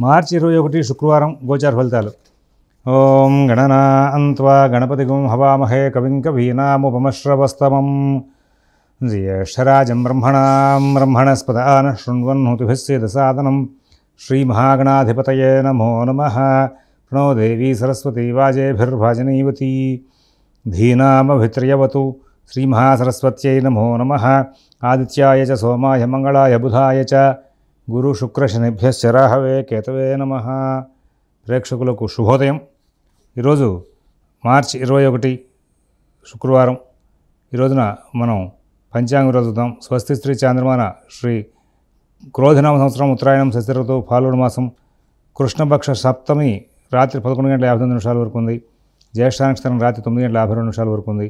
మార్చి 21 శుక్రవారం గోచార ఫలితాలు. ఓం గణనాన్త్వా గణపతిగుం హవామహే కవిం కవీనాముపమశ్రవస్తమం జ్యేష్ఠరాజం బ్రహ్మణస్పదాన శృణ్వన్నోతిభిः సేదసాదనం శ్రీమహాగణాధిపతయే నమో నమః. ప్రణో దేవీ సరస్వతీ వాజేభిర్వాజనీవతి ధీనామభిత్ర్యవతు. శ్రీమహాసరస్వత్యై నమో నమః. ఆదిత్యాయ చ సోమాయ మంగళాయ బుధాయ చ గురు శుక్ర శనిభ్యశ్చ రాహవే కేతవే నమః. ప్రేక్షకులకు శుభోదయం. ఈరోజు మార్చి 21 శుక్రవారం. ఈ రోజున మనం పంచాంగం చదువుతాం. స్వస్తి శ్రీ చాంద్రమాన శ్రీ క్రోధినామ సంవత్సరం ఉత్తరాయణం శశిరతో ఫాల్గుణ మాసం కృష్ణపక్ష సప్తమి రాత్రి 11:59 వరకు ఉంది. జ్యేష్ఠానక్షత్రం రాత్రి 9:52 వరకు ఉంది.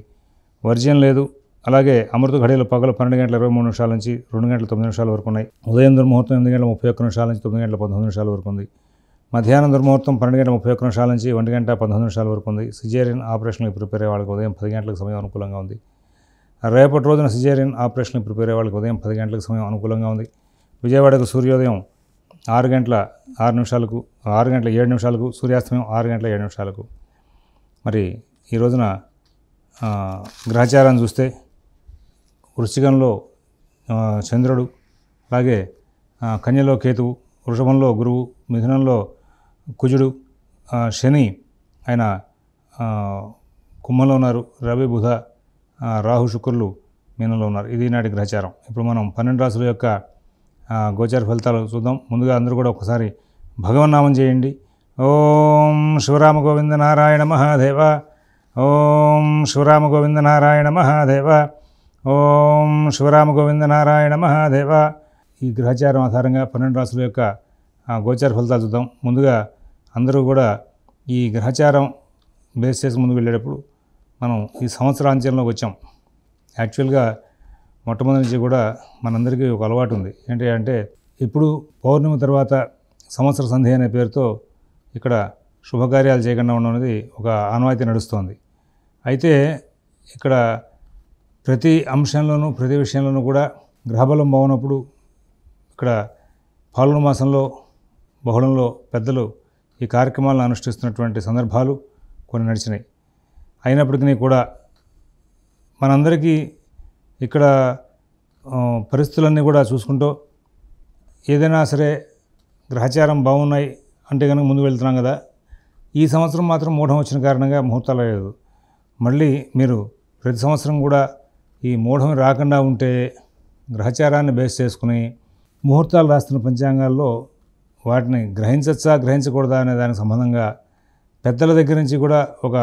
వర్జ్యం లేదు. అలాగే అమృత ఘడియలు పగలు 12:23 నుంచి 2:09 వరకు ఉన్నాయి. ఉదయం దుర్ముహూర్తం 8:31 నుంచి 9:19 వరకు ఉంది. మధ్యాహ్నం దుర్ముహూర్తం 12:31 నుంచి 1:19 వరకు ఉంది. సిజేరియన్ ఆపరేషన్కి ప్రిపేర్ అయ్యే వాళ్ళకి ఉదయం 10 గంటలకు సమయం అనుకూలంగా ఉంది. రేపటి రోజున సిజేరియన్ ఆపరేషన్కి ప్రిపేర్ అయ్యే వాళ్ళకి ఉదయం 10 గంటలకు సమయం అనుకూలంగా ఉంది. విజయవాడకు సూర్యోదయం 6:07 సూర్యాస్తమయం 6:07. మరి ఈ రోజున గ్రహచారాన్ని చూస్తే వృశ్చికంలో చంద్రుడు, అలాగే కన్యలో కేతువు, వృషభంలో గురువు, మిథునంలో కుజుడు, శని ఆయన కుంభంలో ఉన్నారు. రవి బుధ రాహు శుక్రులు మీనంలో ఉన్నారు. ఇది నాటి గ్రహచారం. ఇప్పుడు మనం 12 రాశుల యొక్క గోచార ఫలితాలు చూద్దాం. ముందుగా అందరూ కూడా ఒకసారి భగవన్నామం చేయండి. ఓం శివరామ గోవింద నారాయణ మహాదేవ. ఓం శివరామ గోవింద నారాయణ మహాదేవ. ఓం శివరామ గోవింద నారాయణ మహాదేవ. ఈ గ్రహచారం ఆధారంగా 12 రాశుల యొక్క గోచార ఫలితాలు చూద్దాం. ముందుగా అందరూ కూడా ఈ గ్రహచారం బేస్ చేసి ముందుకు వెళ్ళేటప్పుడు మనం ఈ సంవత్సరాంత్యంలోకి వచ్చాం. యాక్చువల్గా మొట్టమొదటి నుంచి కూడా మనందరికీ ఒక అలవాటు ఉంది. ఏంటి అంటే ఇప్పుడు పౌర్ణమి తర్వాత సంవత్సర సంధి అనే పేరుతో ఇక్కడ శుభకార్యాలు చేయకుండా ఉండడం అనేది ఒక ఆనవాయితీ నడుస్తోంది. అయితే ఇక్కడ ప్రతి అంశంలోనూ ప్రతి విషయంలోనూ కూడా గ్రహబలం బాగున్నప్పుడు ఇక్కడ ఫాల్గుణ మాసంలో బహుళంలో పెద్దలు ఈ కార్యక్రమాలను అనుష్ఠిస్తున్నటువంటి సందర్భాలు కొన్ని నడిచినాయి. అయినప్పటికీ కూడా మనందరికీ ఇక్కడ పరిస్థితులన్నీ కూడా చూసుకుంటూ ఏదైనా సరే గ్రహచారం బాగున్నాయి అంటే కనుక ముందుకు వెళ్తున్నాం కదా. ఈ సంవత్సరం మాత్రం మూఢం వచ్చిన కారణంగా ముహూర్తాలు లేదు. మళ్ళీ మీరు ప్రతి సంవత్సరం కూడా ఈ మూఢం రాకుండా ఉంటే గ్రహచారాన్ని బేస్ చేసుకుని ముహూర్తాలు రాస్తున్న పంచాంగాల్లో వాటిని గ్రహించచ్చా గ్రహించకూడదా అనే దానికి సంబంధంగా పెద్దల దగ్గర నుంచి కూడా ఒక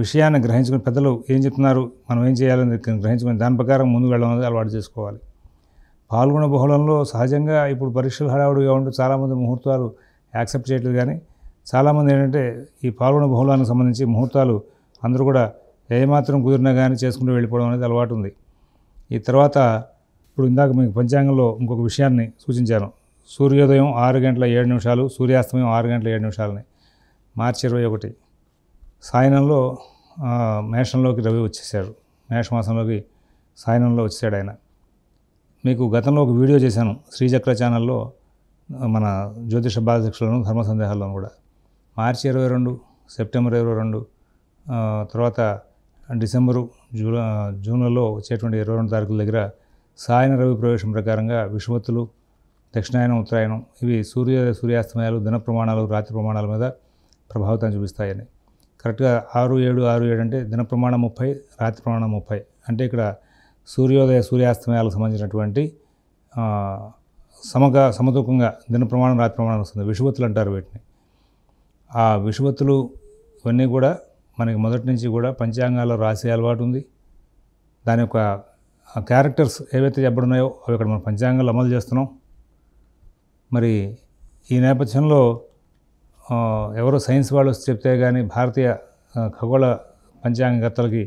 విషయాన్ని గ్రహించుకుని పెద్దలు ఏం చెప్తున్నారు, మనం ఏం చేయాలని గ్రహించుకుని దాని ప్రకారం ముందుకు వెళ్ళడం అనేది అలవాటు చేసుకోవాలి. పాల్గొన బహుళంలో సహజంగా ఇప్పుడు పరీక్షలు హడావుడిగా ఉంటూ చాలామంది ముహూర్తాలు యాక్సెప్ట్ చేయట్లేదు. కానీ చాలామంది ఏంటంటే ఈ పాల్గొన బహుళానికి సంబంధించి ముహూర్తాలు అందరూ కూడా ఏమాత్రం కుదిరినా కానీ చేసుకుంటూ వెళ్ళిపోవడం అనేది అలవాటు ఉంది. ఈ తర్వాత ఇప్పుడు ఇందాక మీకు పంచాంగంలో ఇంకొక విషయాన్ని సూచించాను. సూర్యోదయం 6:07, సూర్యాస్తమయం 6:07. మార్చి 21 సాయనంలో మేషంలోకి రవి వచ్చేసాడు. మేషమాసంలోకి సాయనంలో వచ్చేసాడు ఆయన. మీకు గతంలో ఒక వీడియో చేశాను శ్రీచక్ర ఛానల్లో, మన జ్యోతిష బాధశిక్షలను ధర్మ సందేహాలను కూడా. మార్చి 22, సెప్టెంబర్ 22, తర్వాత డిసెంబరు జూన్లలో వచ్చేటువంటి 22 తారీఖుల దగ్గర సాయన రవి ప్రవేశం ప్రకారంగా విషువత్తులు, దక్షిణాయనం, ఉత్తరాయణం ఇవి సూర్యాస్తమయాలు, దిన ప్రమాణాలు, రాత్రి ప్రమాణాల మీద ప్రభావితం చూపిస్తాయని. కరెక్ట్గా 6-7 అంటే దిన ప్రమాణం 30, రాత్రి ప్రమాణం 30. అంటే ఇక్కడ సూర్యోదయ సూర్యాస్తమయాలకు సంబంధించినటువంటి సమతూకంగా దిన ప్రమాణం, రాత్రి ప్రమాణం వస్తుంది. విషువత్తులు అంటారు వీటిని. ఆ విషువత్తులు ఇవన్నీ కూడా మనకి మొదటి నుంచి కూడా పంచాంగాల్లో రాసే అలవాటు ఉంది. దాని యొక్క క్యారెక్టర్స్ ఏవైతే చెప్పబడున్నాయో అవి ఇక్కడ మన పంచాంగాల్లో అమలు చేస్తున్నాం. మరి ఈ నేపథ్యంలో ఎవరో సైన్స్ వాళ్ళు చెప్తే కానీ భారతీయ ఖగోళ పంచాంగకర్తలకి,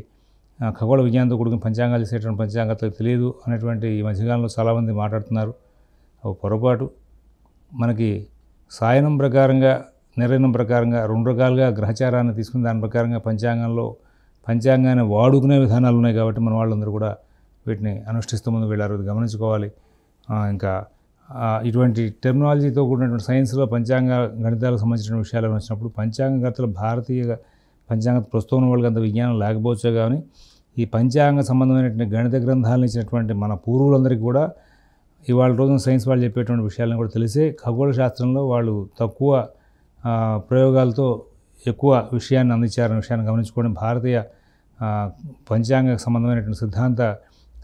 ఖగోళ విజ్ఞానంతో కూడిన పంచాంగాలు చేసేటువంటి పంచాంగకర్తలకు తెలియదు అనేటువంటి ఈ మధ్యకాలంలో చాలామంది మాట్లాడుతున్నారు. అవి పొరపాటు. మనకి సాయనం ప్రకారంగా, నిర్ణయం ప్రకారంగా 2 రకాలుగా గ్రహచారాన్ని తీసుకుని దాని ప్రకారంగా పంచాంగాన్ని వాడుకునే విధానాలు ఉన్నాయి. కాబట్టి మన వాళ్ళందరూ కూడా వీటిని అనుష్ఠిస్తూ ముందుకు వెళ్ళారు. ఇది గమనించుకోవాలి. ఇంకా ఇటువంటి టెర్మినాలజీతో కూడినటువంటి సైన్స్లో పంచాంగ గణితాలకు సంబంధించిన విషయాలు వచ్చినప్పుడు పంచాంగకర్తలు భారతీయ పంచాంగ ప్రస్తుతం ఉన్న వాళ్ళకి అంత విజ్ఞానం లేకపోవచ్చే కానీ ఈ పంచాంగ సంబంధమైనటువంటి గణిత గ్రంథాలను ఇచ్చినటువంటి మన పూర్వులందరికీ కూడా ఇవాళ రోజున సైన్స్ వాళ్ళు చెప్పేటువంటి విషయాలను కూడా తెలిసే ఖగోళ శాస్త్రంలో వాళ్ళు తక్కువ ప్రయోగాలతో ఎక్కువ విషయాన్ని అందించారనే విషయాన్ని గమనించుకోవడం భారతీయ పంచాంగ సంబంధమైనటువంటి సిద్ధాంత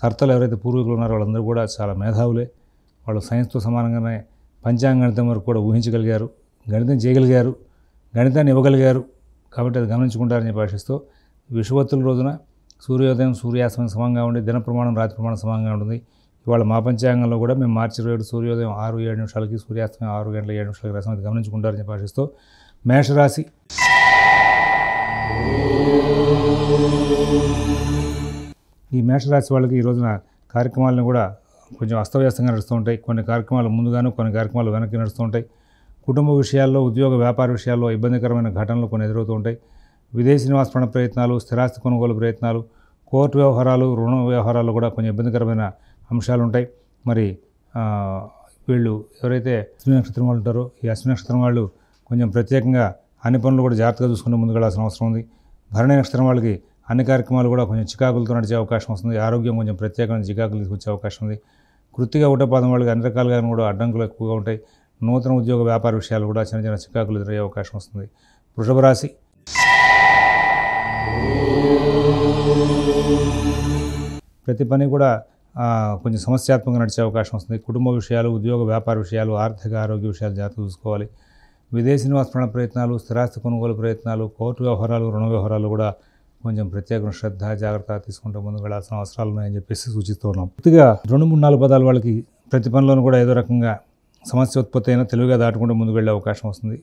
కర్తలు ఎవరైతే పూర్వీకులు ఉన్నారో వాళ్ళందరూ కూడా చాలా మేధావులే. వాళ్ళు సైన్స్తో సమానంగానే పంచాంగ గణితం వరకు కూడా ఊహించగలిగారు, గణితం చేయగలిగారు, గణితాన్ని ఇవ్వగలిగారు. కాబట్టి అది గమనించుకుంటారని చెప్పి ఆశిస్తూ విషువత్తుల రోజున సూర్యోదయం సూర్యాస్తమయం సమంగా ఉండి దిన ప్రమాణం రాత్రి ప్రమాణం సమంగా ఉంటుంది. ఇవాళ మా పంచాంగంలో కూడా మేము మార్చి 27 సూర్యోదయం 6:07 సూర్యాస్తమయం 6:07 రాసాం. అది గమనించుకుంటారని చెప్పి ఆశిస్తూ మేషరాశి. ఈ మేషరాశి వాళ్ళకి ఈ రోజున కార్యక్రమాలను కూడా కొంచెం అస్తవ్యస్తంగా నడుస్తూ ఉంటాయి. కొన్ని కార్యక్రమాలు ముందుగాను కొన్ని కార్యక్రమాలు వెనక్కి నడుస్తూ ఉంటాయి. కుటుంబ విషయాల్లో ఉద్యోగ వ్యాపార విషయాల్లో ఇబ్బందికరమైన ఘటనలు కొన్ని ఎదురవుతూ ఉంటాయి. విదేశీ నివాస ప్రయత్నాలు, స్థిరాస్తి కొనుగోలు ప్రయత్నాలు, కోర్టు వ్యవహారాలు, రుణ వ్యవహారాలు కూడా కొంచెం ఇబ్బందికరమైన అంశాలు ఉంటాయి. మరి వీళ్ళు ఎవరైతే అశ్విని నక్షత్రం వాళ్ళు ఉంటారో ఈ అశ్విని నక్షత్రం వాళ్ళు కొంచెం ప్రత్యేకంగా అన్ని పనులు కూడా జాగ్రత్తగా చూసుకుంటూ ముందుకు వెళ్ళాల్సిన అవసరం ఉంది. భరణి నక్షత్రం వాళ్ళకి అన్ని కార్యక్రమాలు కూడా కొంచెం చికాకులతో నడిచే అవకాశం వస్తుంది. ఆరోగ్యం కొంచెం ప్రత్యేకమైన చికాకులు తీసుకొచ్చే అవకాశం ఉంది. కృత్తిక ఒకటో పాదం వాళ్ళకి అన్ని రకాలుగా కూడా అడ్డంకులు ఎక్కువగా ఉంటాయి. నూతన ఉద్యోగ వ్యాపార విషయాలు కూడా చిన్న చిన్న చికాకులు ఎదురయ్యే అవకాశం వస్తుంది. వృషభ రాశి. ప్రతి పని కూడా కొంచెం సమస్యాత్మకంగా నడిచే అవకాశం వస్తుంది. కుటుంబ విషయాలు, ఉద్యోగ వ్యాపార విషయాలు, ఆర్థిక ఆరోగ్య విషయాలు జాగ్రత్త చూసుకోవాలి. విదేశీ నివాస ప్రయత్నాలు, స్థిరాస్తి కొనుగోలు ప్రయత్నాలు, కోర్టు వ్యవహారాలు, రుణ వ్యవహారాలు కూడా కొంచెం ప్రత్యేక శ్రద్ధ జాగ్రత్త తీసుకుంటూ ముందుకు వెళ్ళాల్సిన అవసరాలు ఉన్నాయని చెప్పేసి సూచిస్తూ ఉన్నాం. పూర్తిగా 2-3-4 పదాలు వాళ్ళకి ప్రతి పనిలోనూ కూడా ఏదో రకంగా సమస్య ఉత్పత్తి అయినా తెలివిగా దాటుకుంటూ ముందుకు వెళ్ళే అవకాశం వస్తుంది.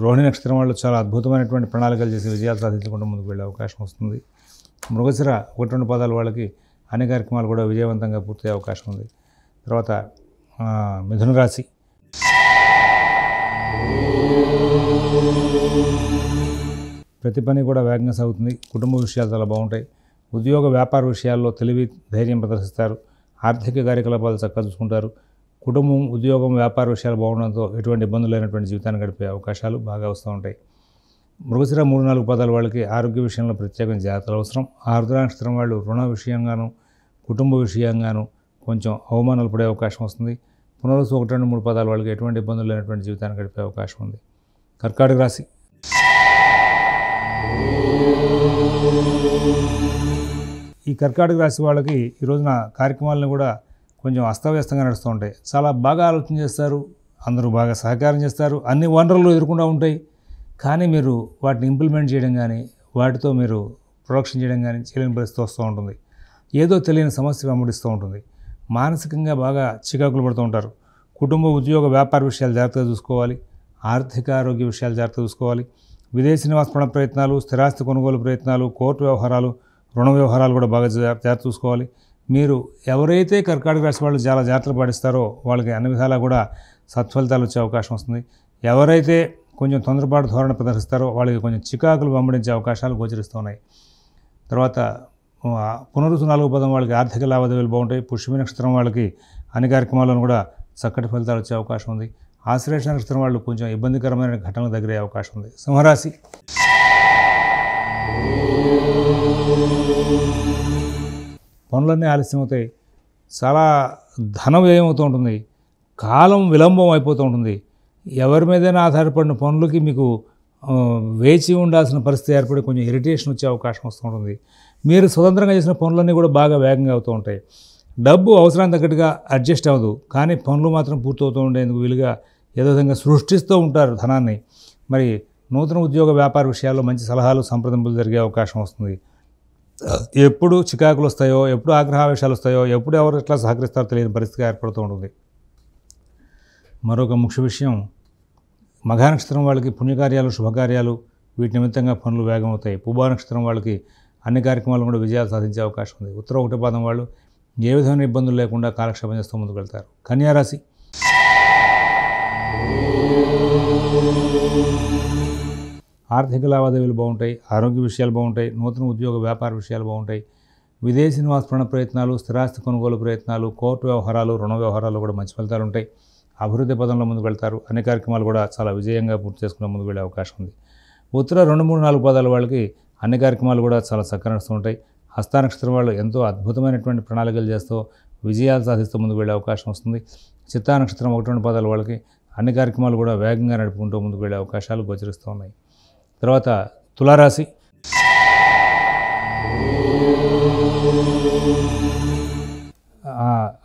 రోహిణి నక్షత్రం వాళ్ళు చాలా అద్భుతమైనటువంటి ప్రణాళికలు చేసి విజయాలు సాధించుకుంటూ ముందుకు వెళ్ళే అవకాశం వస్తుంది. మృగశిర 1-2 పదాలు వాళ్ళకి అన్ని కార్యక్రమాలు కూడా విజయవంతంగా పూర్తయ్యే అవకాశం ఉంది. తర్వాత మిథున రాశి. ప్రతి పని కూడా వేగంగా సాగుతుంది. కుటుంబ విషయాలు చాలా బాగుంటాయి. ఉద్యోగ వ్యాపార విషయాల్లో తెలివి ధైర్యం ప్రదర్శిస్తారు. ఆర్థిక కార్యకలాపాలు చక్కగా చూసుకుంటారు. కుటుంబం, ఉద్యోగం, వ్యాపార విషయాలు బాగుండడంతో ఎటువంటి ఇబ్బందులు లేనటువంటి జీవితాన్ని గడిపే అవకాశాలు బాగా వస్తూ ఉంటాయి. మృగశిర 3-4 పదాల వాళ్ళకి ఆరోగ్య విషయంలో ప్రత్యేకమైన జాగ్రత్తలు అవసరం. ఆరుద్ర నక్షత్రం వాళ్ళు రుణ విషయంగాను కుటుంబ విషయంగాను కొంచెం అవమానాలు పడే అవకాశం వస్తుంది. పునరుసు 1-2-3 పదాల వాళ్ళకి ఎటువంటి ఇబ్బందులు లేనటువంటి జీవితాన్ని గడిపే అవకాశం ఉంది. కర్కాటక రాశి. ఈ కర్కాటక రాశి వాళ్ళకి ఈ రోజున కార్యక్రమాలను కూడా కొంచెం అస్తవ్యస్తంగా నడుస్తూ ఉంటాయి. చాలా బాగా ఆలోచన చేస్తారు, అందరూ బాగా సహకారం చేస్తారు, అన్ని వనరులు ఎదుర్కొంటూ ఉంటాయి. కానీ మీరు వాటిని ఇంప్లిమెంట్ చేయడం కానీ వాటితో మీరు ప్రొడక్షన్ చేయడం కానీ చేయలేని పరిస్థితి వస్తూ ఉంటుంది. ఏదో తెలియని సమస్య వెంబడిస్తూ ఉంటుంది. మానసికంగా బాగా చికాకులు పడుతూ ఉంటారు. కుటుంబ, ఉద్యోగ, వ్యాపార విషయాలు జాగ్రత్తగా చూసుకోవాలి. ఆర్థిక ఆరోగ్య విషయాలు జాగ్రత్తగా చూసుకోవాలి. విదేశీ నివాస ప్రయత్నాలు, స్థిరాస్తి కొనుగోలు ప్రయత్నాలు, కోర్టు వ్యవహారాలు, రుణ వ్యవహారాలు కూడా బాగా జాగ్రత్త చూసుకోవాలి. మీరు ఎవరైతే కర్కాటక రాశి వాళ్ళు చాలా జాగ్రత్తలు పాటిస్తారో వాళ్ళకి అన్ని విధాలా కూడా సత్ఫలితాలు వచ్చే అవకాశం వస్తుంది. ఎవరైతే కొంచెం తొందరపాటు ధోరణి ప్రదర్శిస్తారో వాళ్ళకి కొంచెం చికాకులు వెంబడించే అవకాశాలు గోచరిస్తున్నాయి. తర్వాత పునరుసు 4 పదం వాళ్ళకి ఆర్థిక లావాదేవీలు బాగుంటాయి. పుష్యమి నక్షత్రం వాళ్ళకి అన్ని కార్యక్రమాలను కూడా చక్కటి ఫలితాలు వచ్చే అవకాశం ఉంది. ఆశ్లేష నక్షత్రం వాళ్ళు కొంచెం ఇబ్బందికరమైన ఘటనలు దగ్గరే అవకాశం ఉంది. సింహరాశి. పనులన్నీ ఆలస్యం అవుతాయి. చాలా ధన వ్యయం అవుతూ ఉంటుంది. కాలం విలంబం అయిపోతూ ఉంటుంది. ఎవరి మీదైనా ఆధారపడిన పనులకి మీకు వేచి ఉండాల్సిన పరిస్థితి ఏర్పడి కొంచెం ఇరిటేషన్ వచ్చే అవకాశం వస్తూ ఉంటుంది. మీరు స్వతంత్రంగా చేసిన పనులన్నీ కూడా బాగా వేగంగా అవుతూ ఉంటాయి. డబ్బు అవసరానికి తగ్గట్టుగా అడ్జస్ట్ అవ్వదు, కానీ పనులు మాత్రం పూర్తవుతూ ఉండేందుకు వీలుగా ఏదో విధంగా సృష్టిస్తూ ఉంటారు ధనాన్ని. మరి నూతన ఉద్యోగ వ్యాపార విషయాల్లో మంచి సలహాలు, సంప్రదింపులు జరిగే అవకాశం వస్తుంది. ఎప్పుడు చికాకులు వస్తాయో, ఎప్పుడు ఆగ్రహావేశాలు వస్తాయో, ఎప్పుడు ఎవరు ఎట్లా సహకరిస్తారో తెలియని పరిస్థితి ఏర్పడుతూ ఉంటుంది. మరొక ముఖ్య విషయం, మఘా నక్షత్రం వాళ్ళకి పుణ్యకార్యాలు, శుభకార్యాలు వీటి నిమిత్తంగా పనులు వేగం అవుతాయి. పుబ్బా నక్షత్రం వాళ్ళకి అన్ని కార్యక్రమాలు కూడా విజయాలు సాధించే అవకాశం ఉంది. ఉత్తర 1 పాదం వాళ్ళు ఏ విధమైన ఇబ్బందులు లేకుండా కాలక్షేపం చేస్తూ ముందుకు వెళ్తారు. కన్యారాశి. ఆర్థిక లావాదేవీలు బాగుంటాయి. ఆరోగ్య విషయాలు బాగుంటాయి. నూతన ఉద్యోగ వ్యాపార విషయాలు బాగుంటాయి. విదేశీ నివాస ప్రయత్నాలు, స్థిరాస్తి కొనుగోలు ప్రయత్నాలు, కోర్టు వ్యవహారాలు, రుణ వ్యవహారాలు కూడా మంచి ఫలితాలు ఉంటాయి. అభివృద్ధి పదంలో ముందుకు వెళ్తారు. అన్ని కార్యక్రమాలు కూడా చాలా విజయంగా పూర్తి చేసుకుని ముందుకు వెళ్ళే అవకాశం ఉంది. ఉత్తర 2, 3, 4 పాదాల వాళ్ళకి అన్ని కార్యక్రమాలు కూడా చాలా చక్కగా నడుస్తూ ఉంటాయి. హస్త నక్షత్రం వాళ్ళు ఎంతో అద్భుతమైనటువంటి ప్రణాళికలు చేస్తూ విజయాలు సాధిస్తూ ముందుకు వెళ్ళే అవకాశం వస్తుంది. చిత్తా నక్షత్రం 1, 2 పాదాల వాళ్ళకి అన్ని కార్యక్రమాలు కూడా వేగంగా నడుపుకుంటూ ముందుకు వెళ్ళే అవకాశాలు గోచరిస్తూ ఉన్నాయి. తర్వాత తులారాశి.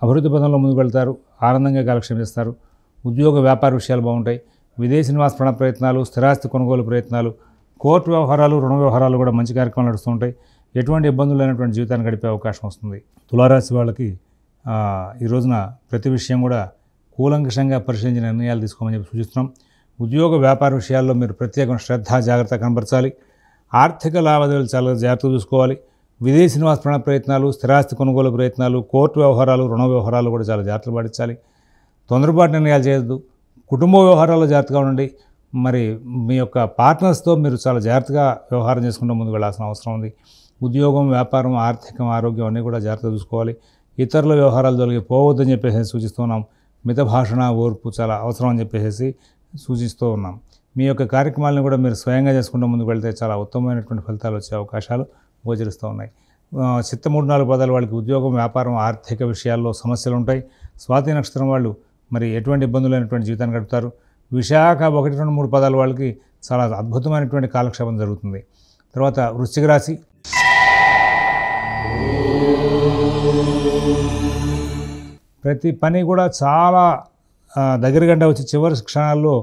అభివృద్ధి పదంలో ముందుకు వెళ్తారు. ఆనందంగా కాలక్షేపం చేస్తారు. ఉద్యోగ వ్యాపార విషయాలు బాగుంటాయి. విదేశీ నివాస ప్రయత్నాలు, స్థిరాస్తి కొనుగోలు ప్రయత్నాలు, కోర్టు వ్యవహారాలు, రుణ వ్యవహారాలు కూడా మంచి కార్యక్రమాలు నడుస్తూ ఉంటాయి. ఎటువంటి ఇబ్బందులు లేనటువంటి జీవితాన్ని గడిపే అవకాశం వస్తుంది. తులారాశి వాళ్ళకి ఈ రోజున ప్రతి విషయం కూడా కూలంకషంగా పరిశీలించి నిర్ణయాలు తీసుకోమని చెప్పి సూచిస్తున్నాం. ఉద్యోగ వ్యాపార విషయాల్లో మీరు ప్రత్యేకమైన శ్రద్ధ, జాగ్రత్త కనబరచాలి. ఆర్థిక లావాదేవీలు చాలా జాగ్రత్తగా చూసుకోవాలి. విదేశీ నివాస ప్రయత్నాలు, స్థిరాస్తి కొనుగోలు ప్రయత్నాలు, కోర్టు వ్యవహారాలు, రుణ వ్యవహారాలు కూడా చాలా జాగ్రత్తలు పాటించాలి. తొందరపాటు నిర్ణయాలు చేయొద్దు. కుటుంబ వ్యవహారాల్లో జాగ్రత్తగా ఉండండి. మరి మీ యొక్క పార్ట్నర్స్తో మీరు చాలా జాగ్రత్తగా వ్యవహారం చేసుకుంటూ ముందుకు వెళ్ళాల్సిన అవసరం ఉంది. ఉద్యోగం, వ్యాపారం, ఆర్థికం, ఆరోగ్యం అన్నీ కూడా జాగ్రత్తగా చూసుకోవాలి. ఇతరుల వ్యవహారాలు తొలగి పోవద్దని చెప్పేసి సూచిస్తున్నాం. మిత భాషణ, ఓర్పు చాలా అవసరం అని చెప్పేసి సూచిస్తూ ఉన్నాం. మీ యొక్క కార్యక్రమాలను కూడా మీరు స్వయంగా చేసుకుంటూ ముందుకు వెళ్తే చాలా ఉత్తమమైనటువంటి ఫలితాలు వచ్చే అవకాశాలు గోచరిస్తూ ఉన్నాయి. చిత్త 3, 4 పదాల వాళ్ళకి ఉద్యోగం, వ్యాపారం, ఆర్థిక విషయాల్లో సమస్యలు ఉంటాయి. స్వాతి నక్షత్రం వాళ్ళు మరి ఎటువంటి ఇబ్బందులు లేనటువంటి జీవితాన్ని గడుపుతారు. విశాఖ 1, 2, 3 పదాల వాళ్ళకి చాలా అద్భుతమైనటువంటి కాలక్షేపం జరుగుతుంది. తర్వాత వృశ్చిక రాశి. ప్రతి పని కూడా చాలా దగ్గరగంట వచ్చి చివరి క్షణాల్లో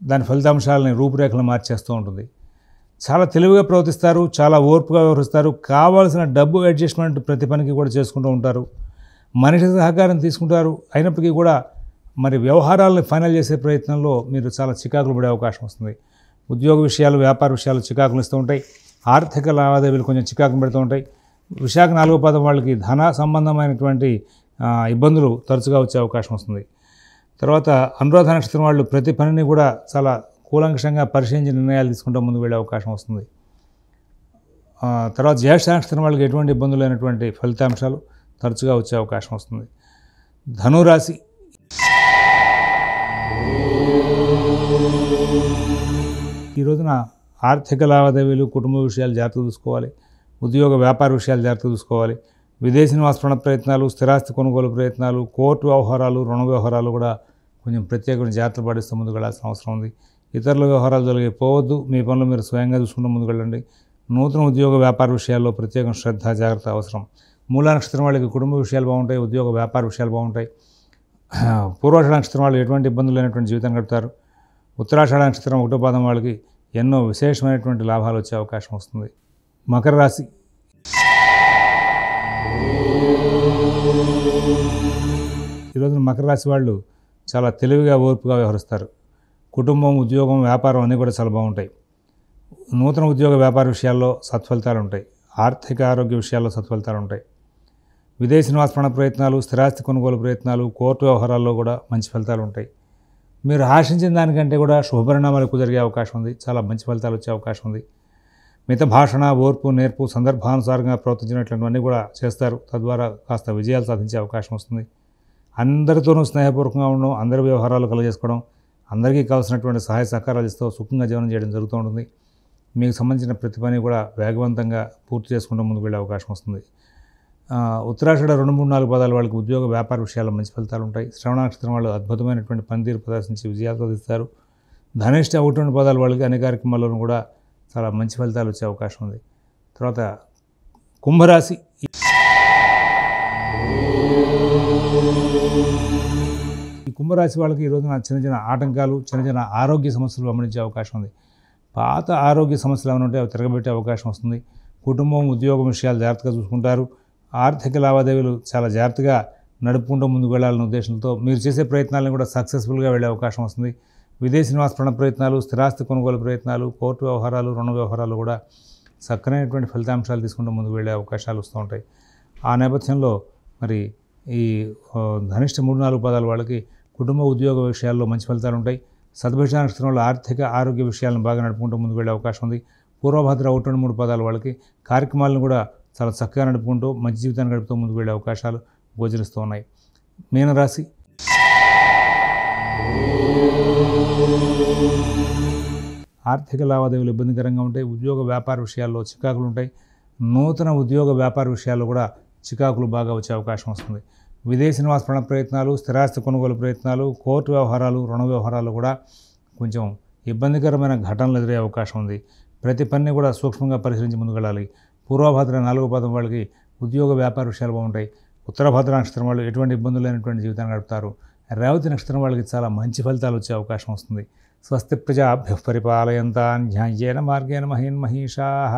దాని ఫలితాంశాలని రూపురేఖలు మార్చేస్తూ ఉంటుంది. చాలా తెలివిగా ప్రవర్తిస్తారు. చాలా ఓర్పుగా వ్యవహరిస్తారు. కావాల్సిన డబ్బు అడ్జస్ట్మెంట్ ప్రతి పనికి కూడా చేసుకుంటూ ఉంటారు. మనిషి సహకారం తీసుకుంటారు. అయినప్పటికీ కూడా మరి వ్యవహారాలను ఫైనల్ చేసే ప్రయత్నంలో మీరు చాలా చికాకులు పడే అవకాశం వస్తుంది. ఉద్యోగ విషయాలు, వ్యాపార విషయాలు చికాకులు ఇస్తూ ఉంటాయి. ఆర్థిక లావాదేవీలు కొంచెం చికాకులు పెడుతూ ఉంటాయి. విశాఖ 4వ పాదం వాళ్ళకి ధన సంబంధమైనటువంటి ఇబ్బందులు తరచుగా వచ్చే అవకాశం వస్తుంది. తర్వాత అనురాధ నక్షత్రం వాళ్ళు ప్రతి పనిని కూడా చాలా కూలంకషంగా పరిశీలించి నిర్ణయాలు తీసుకుంటూ ముందుకు వెళ్ళే అవకాశం వస్తుంది. తర్వాత జ్యేష్ఠ నక్షత్రం వాళ్ళకి ఎటువంటి ఇబ్బందులు లేనటువంటి ఫలితాంశాలు తరచుగా వచ్చే అవకాశం వస్తుంది. ధనురాశి. ఈ రోజున ఆర్థిక లావాదేవీలు, కుటుంబ విషయాలు జాగ్రత్తగా చూసుకోవాలి. ఉద్యోగ వ్యాపార విషయాలు జాగ్రత్తగా చూసుకోవాలి. విదేశీ నివాస ప్రయత్నాలు, స్థిరాస్తి కొనుగోలు ప్రయత్నాలు, కోర్టు వ్యవహారాలు, రుణ వ్యవహారాలు కూడా కొంచెం ప్రత్యేకమైన జాగ్రత్తలు పాటిస్తూ ముందుకు వెళ్ళాల్సిన అవసరం ఉంది. ఇతరుల వ్యవహారాలు తొలగి పోవద్దు. మీ పనులు మీరు స్వయంగా చూసుకుంటూ ముందుకు వెళ్ళండి. నూతన ఉద్యోగ వ్యాపార విషయాల్లో ప్రత్యేక శ్రద్ధ, జాగ్రత్త అవసరం. మూలా నక్షత్రం వాళ్ళకి కుటుంబ విషయాలు బాగుంటాయి. ఉద్యోగ వ్యాపార విషయాలు బాగుంటాయి. పూర్వాషాఢ నక్షత్రం వాళ్ళు ఎటువంటి ఇబ్బందులు లేనటువంటి జీవితాన్ని గడుపుతారు. ఉత్తరాషాఢ నక్షత్రం 1వ పాదం వాళ్ళకి ఎన్నో విశేషమైనటువంటి లాభాలు వచ్చే అవకాశం వస్తుంది. మకర రాశి. ఈరోజు మకర రాశి వాళ్ళు చాలా తెలివిగా, ఓర్పుగా వ్యవహరిస్తారు. కుటుంబం, ఉద్యోగం, వ్యాపారం అన్నీ కూడా చాలా బాగుంటాయి. నూతన ఉద్యోగ వ్యాపార విషయాల్లో సత్ఫలితాలు ఉంటాయి. ఆర్థిక, ఆరోగ్య విషయాల్లో సత్ఫలితాలు ఉంటాయి. విదేశీ నివాస ప్రయత్నాలు, స్థిరాస్తి కొనుగోలు ప్రయత్నాలు, కోర్టు వ్యవహారాల్లో కూడా మంచి ఫలితాలు ఉంటాయి. మీరు ఆశించిన దానికంటే కూడా శుభపరిణామాలు ఎక్కువ జరిగే అవకాశం ఉంది. చాలా మంచి ఫలితాలు వచ్చే అవకాశం ఉంది. మిత భాషణ, ఓర్పు, నేర్పు, సందర్భానుసారంగా ప్రవర్తించినటువంటివన్నీ కూడా చేస్తారు. తద్వారా కాస్త విజయాలు సాధించే అవకాశం వస్తుంది. అందరితోనూ స్నేహపూర్వకంగా ఉండడం, అందరి వ్యవహారాలు కలగజేసుకోవడం, అందరికీ కావాల్సినటువంటి సహాయ సహకారాలు ఇస్తూ సుఖంగా జీవనం చేయడం జరుగుతూ ఉంటుంది. మీకు సంబంధించిన ప్రతి పని కూడా వేగవంతంగా పూర్తి చేసుకుంటూ ముందుకు వెళ్ళే అవకాశం వస్తుంది. ఉత్తరాషాఢ 2, 3, 4 పదాల వాళ్ళకి ఉద్యోగ వ్యాపార విషయాల్లో మంచి ఫలితాలు ఉంటాయి. శ్రవణ నక్షత్రం వాళ్ళు అద్భుతమైనటువంటి పనితీరు ప్రదర్శించి విజయాలు సాధిస్తారు. ధనిష్ట 1, 2 పదాల వాళ్ళకి అన్ని కార్యక్రమాల్లోనూ కూడా చాలా మంచి ఫలితాలు వచ్చే అవకాశం ఉంది. తర్వాత కుంభరాశి. ఈ కుంభరాశి వాళ్ళకి ఈ రోజున చిన్న చిన్న ఆటంకాలు, చిన్న చిన్న ఆరోగ్య సమస్యలు గమనించే అవకాశం ఉంది. పాత ఆరోగ్య సమస్యలు ఏమైనా ఉంటే అవి తిరగబెట్టే అవకాశం వస్తుంది. కుటుంబం, ఉద్యోగం విషయాలు జాగ్రత్తగా చూసుకుంటారు. ఆర్థిక లావాదేవీలు చాలా జాగ్రత్తగా నడుపుకుంటూ ముందుకు వెళ్ళాలనే ఉద్దేశంతో మీరు చేసే ప్రయత్నాలను కూడా సక్సెస్ఫుల్గా వెళ్ళే అవకాశం వస్తుంది. విదేశీ నివాస ప్రయత్నాలు, స్థిరాస్తి కొనుగోలు ప్రయత్నాలు, కోర్టు వ్యవహారాలు, రుణ వ్యవహారాలు కూడా చక్కనైనటువంటి ఫలితాంశాలు తీసుకుంటూ ముందుకు వెళ్ళే అవకాశాలు వస్తూ ఉంటాయి. ఆ నేపథ్యంలో మరి ఈ ధనిష్ట 3, 4 పదాల వాళ్ళకి కుటుంబ, ఉద్యోగ విషయాల్లో మంచి ఫలితాలు ఉంటాయి. సద్భిష నక్షత్రంలో ఆర్థిక, ఆరోగ్య విషయాలను బాగా నడుపుకుంటూ ముందుకు వెళ్ళే అవకాశం ఉంది. పూర్వభద్ర 1, 2, 3 పదాల వాళ్ళకి కార్యక్రమాలను కూడా చాలా చక్కగా నడుపుకుంటూ మంచి జీవితాన్ని గడుపుతూ ముందుకు వెళ్ళే అవకాశాలు గోచరిస్తూ ఉన్నాయి. మీనరాశి. ఆర్థిక లావాదేవీలు ఇబ్బందికరంగా ఉంటాయి. ఉద్యోగ వ్యాపార విషయాల్లో చికాకులు ఉంటాయి. నూతన ఉద్యోగ వ్యాపార విషయాల్లో కూడా చికాకులు బాగా వచ్చే అవకాశం వస్తుంది. విదేశీ నివాస ప్రయత్నాలు, స్థిరాస్తి కొనుగోలు ప్రయత్నాలు, కోర్టు వ్యవహారాలు, రుణ వ్యవహారాలు కూడా కొంచెం ఇబ్బందికరమైన ఘటనలు ఎదురయ్యే అవకాశం ఉంది. ప్రతి పనిని కూడా సూక్ష్మంగా పరిశీలించి ముందుకెళ్ళాలి. పూర్వభద్ర 4వ పాదం వాళ్ళకి ఉద్యోగ వ్యాపార విషయాలు బాగుంటాయి. ఉత్తరభద్ర నక్షత్రం వాళ్ళు ఎటువంటి ఇబ్బందులు లేనటువంటి జీవితాన్ని గడుపుతారు. రేవతి నక్షత్రం వాళ్ళకి చాలా మంచి ఫలితాలు వచ్చే అవకాశం వస్తుంది. స్వస్తి ప్రజాభ్యః పరిపాలయంతాం న్యాయేన మార్గేణ మహీన్మహీషాః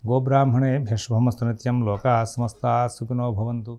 గోబ్రాహ్మణేభ్యః శుభమస్తు నిత్యం. లోకాః సమస్తాః సుఖినో భవంతు.